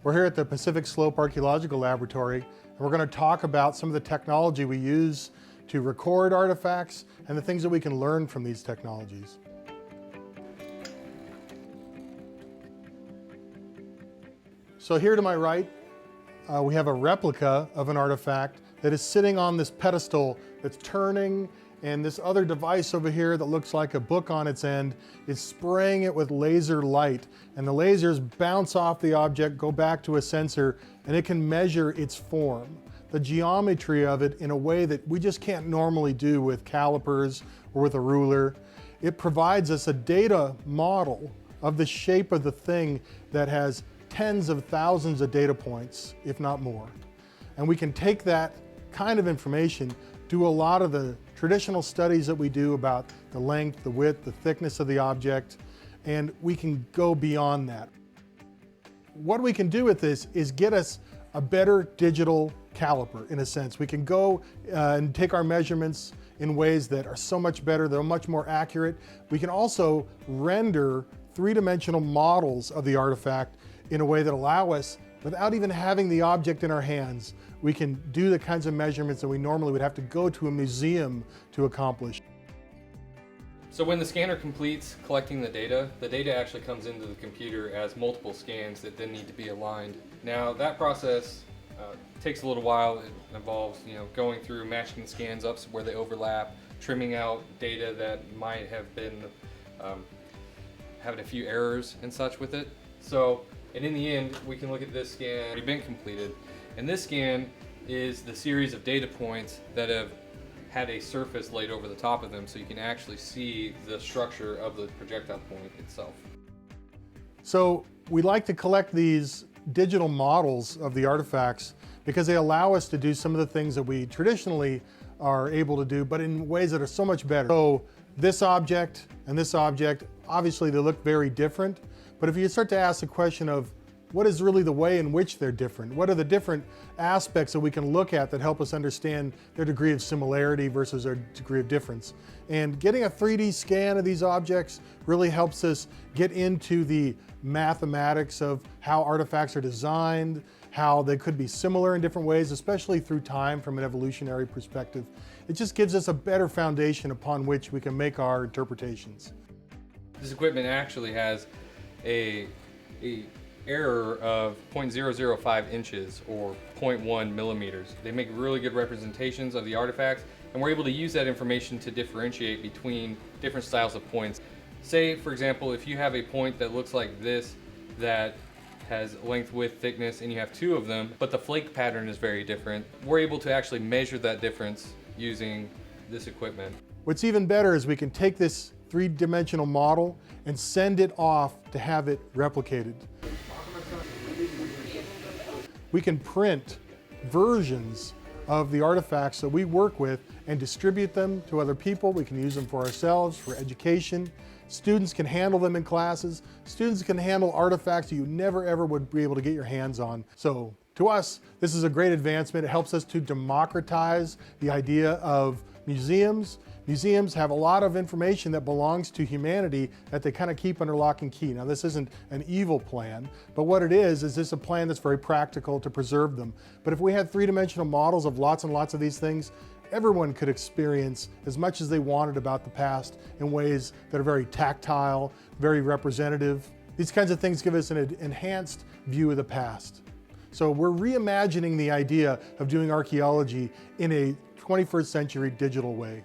We're here at the Pacific Slope Archaeological Laboratory, and we're going to talk about some of the technology we use to record artifacts and the things that we can learn from these technologies. So here to my right, we have a replica of an artifact that is sitting on this pedestal that's turning, and this other device over here that looks like a book on its end is spraying it with laser light. And the lasers bounce off the object, go back to a sensor, and it can measure its form, the geometry of it in a way that we just can't normally do with calipers or with a ruler. It provides us a data model of the shape of the thing that has tens of thousands of data points, if not more. And we can take that kind of information, do a lot of the traditional studies that we do about the length, the width, the thickness of the object, and we can go beyond that. What we can do with this is get us a better digital caliper, in a sense. We can go and take our measurements in ways that are so much better, they're much more accurate. We can also render three-dimensional models of the artifact in a way that allow us, without even having the object in our hands, we can do the kinds of measurements that we normally would have to go to a museum to accomplish. So when the scanner completes collecting the data actually comes into the computer as multiple scans that then need to be aligned. Now that process takes a little while. It involves going through matching the scans up where they overlap, trimming out data that might have been having a few errors and such with it. And in the end, we can look at this scan already been completed. And this scan is the series of data points that have had a surface laid over the top of them, so you can actually see the structure of the projectile point itself. So we like to collect these digital models of the artifacts because they allow us to do some of the things that we traditionally are able to do, but in ways that are so much better. So this object and this object, obviously they look very different. But if you start to ask the question of what is really the way in which they're different, what are the different aspects that we can look at that help us understand their degree of similarity versus their degree of difference. And getting a 3D scan of these objects really helps us get into the mathematics of how artifacts are designed, how they could be similar in different ways, especially through time from an evolutionary perspective. It just gives us a better foundation upon which we can make our interpretations. This equipment actually has a error of 0.005 inches or 0.1 millimeters. They make really good representations of the artifacts, and we're able to use that information to differentiate between different styles of points. Say, for example, if you have a point that looks like this that has length, width, thickness, and you have two of them, but the flake pattern is very different, we're able to actually measure that difference using this equipment. What's even better is we can take this three-dimensional model and send it off to have it replicated. We can print versions of the artifacts that we work with and distribute them to other people. We can use them for ourselves, for education. Students can handle them in classes. Students can handle artifacts that you never ever would be able to get your hands on. So to us, this is a great advancement. It helps us to democratize the idea of museums. Museums have a lot of information that belongs to humanity that they kind of keep under lock and key. Now, this isn't an evil plan, but what it is this a plan that's very practical to preserve them. But if we had three-dimensional models of lots and lots of these things, everyone could experience as much as they wanted about the past in ways that are very tactile, very representative. These kinds of things give us an enhanced view of the past. So we're reimagining the idea of doing archaeology in a 21st century digital way.